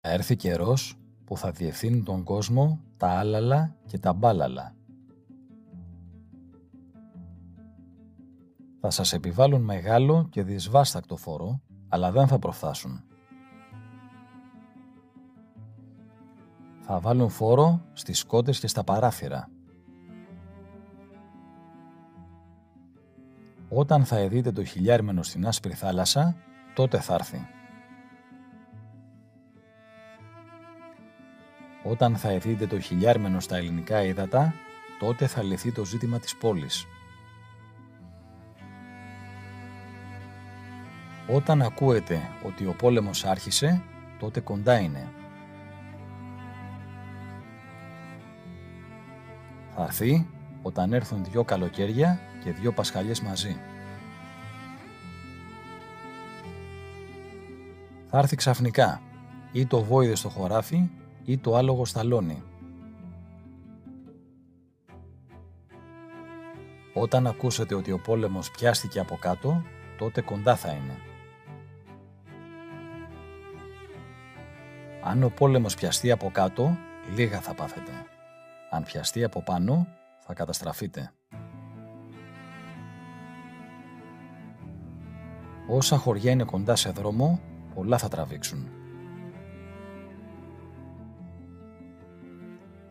Θα έρθει καιρός που θα διευθύνουν τον κόσμο τα άλαλα και τα μπάλαλα. Θα σας επιβάλλουν μεγάλο και δυσβάστακτο φόρο, αλλά δεν θα προφθάσουν. Θα βάλουν φόρο στις σκότες και στα παράθυρα. Όταν θα ειδείτε το χιλιάρμενο στην άσπρη θάλασσα, τότε θα έρθει. Όταν θα ειδείτε το χιλιάρμενο στα ελληνικά ύδατα, τότε θα λυθεί το ζήτημα της πόλης. Όταν ακούετε ότι ο πόλεμος άρχισε, τότε κοντά είναι. Θα έρθει όταν έρθουν 2 καλοκαίρια και 2 Πασχαλιές μαζί. Θα έρθει ξαφνικά, ή το βόηδε στο χωράφι, ή το άλογο στα λόνι. Όταν ακούσετε ότι ο πόλεμος πιάστηκε από κάτω, τότε κοντά θα είναι. Αν ο πόλεμος πιαστεί από κάτω, λίγα θα πάθετε. Αν πιαστεί από πάνω, θα καταστραφείτε. Όσα χωριά είναι κοντά σε δρόμο, πολλά θα τραβήξουν.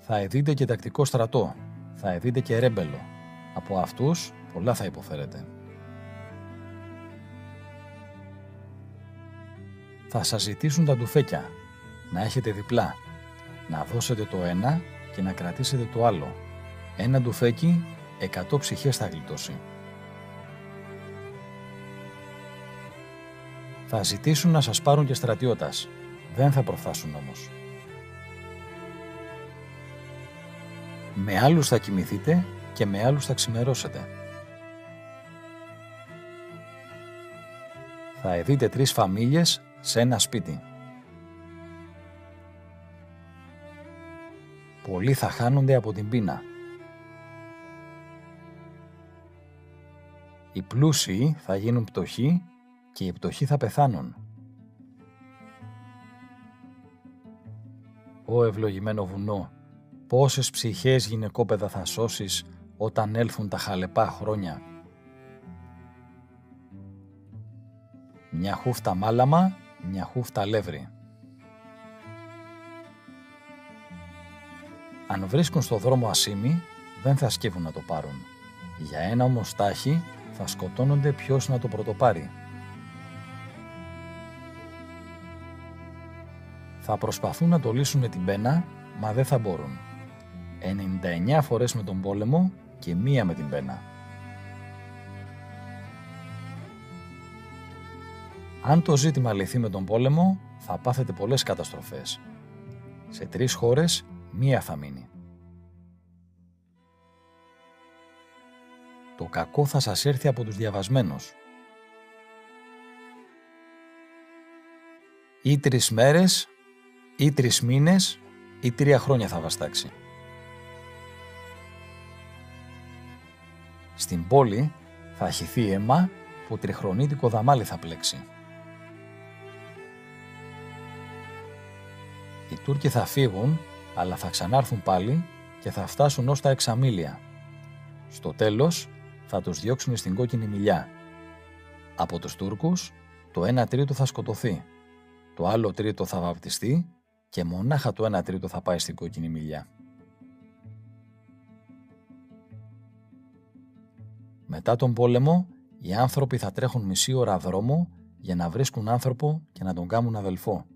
Θα ειδείτε και τακτικό στρατό, θα ειδείτε και ρέμπελο. Από αυτούς, πολλά θα υποφέρετε. Θα σας ζητήσουν τα ντουφέκια, να έχετε διπλά, να δώσετε το ένα και να κρατήσετε το άλλο. Ένα ντουφέκι, 100 ψυχές θα γλιτώσει. Θα ζητήσουν να σας πάρουν και στρατιώτας, δεν θα προφθάσουν όμως. Με άλλους θα κοιμηθείτε και με άλλους θα ξημερώσετε. Θα ειδείτε 3 φαμίλιες σε ένα σπίτι. Πολλοί θα χάνονται από την πείνα. Οι πλούσιοι θα γίνουν πτωχοί και οι πτωχοί θα πεθάνουν. Ω ευλογημένο βουνό, πόσες ψυχές γυναικόπαιδα θα σώσεις όταν έλθουν τα χαλεπά χρόνια. Μια χούφτα μάλαμα, μια χούφτα λεύρη. Αν βρίσκουν στο δρόμο ασήμι, δεν θα σκύβουν να το πάρουν. Για ένα όμως τάχι θα σκοτώνονται ποιος να το πρωτοπάρει. Θα προσπαθούν να το λύσουν με την πένα, μα δεν θα μπορούν. 99 φορές με τον πόλεμο και 1 με την πένα. Αν το ζήτημα λυθεί με τον πόλεμο, θα πάθετε πολλές καταστροφές. Σε 3 χώρες, 1 θα μείνει. Το κακό θα σας έρθει από τους διαβασμένους. Ή 3 μέρες, ή 3 μήνες, ή 3 χρόνια θα βαστάξει. Στην πόλη θα χυθεί αίμα που τριχρονίτικο δαμάλι θα πλέξει. Οι Τούρκοι θα φύγουν, αλλά θα ξανάρθουν πάλι και θα φτάσουν ως τα 6 μίλια. Στο τέλος θα τους διώξουν στην κόκκινη μιλιά. Από τους Τούρκους το 1/3 θα σκοτωθεί, το άλλο τρίτο θα βαπτιστεί και μονάχα το 1/3 θα πάει στην κόκκινη μιλιά. Μετά τον πόλεμο, οι άνθρωποι θα τρέχουν μισή ώρα δρόμο για να βρίσκουν άνθρωπο και να τον κάνουν αδελφό.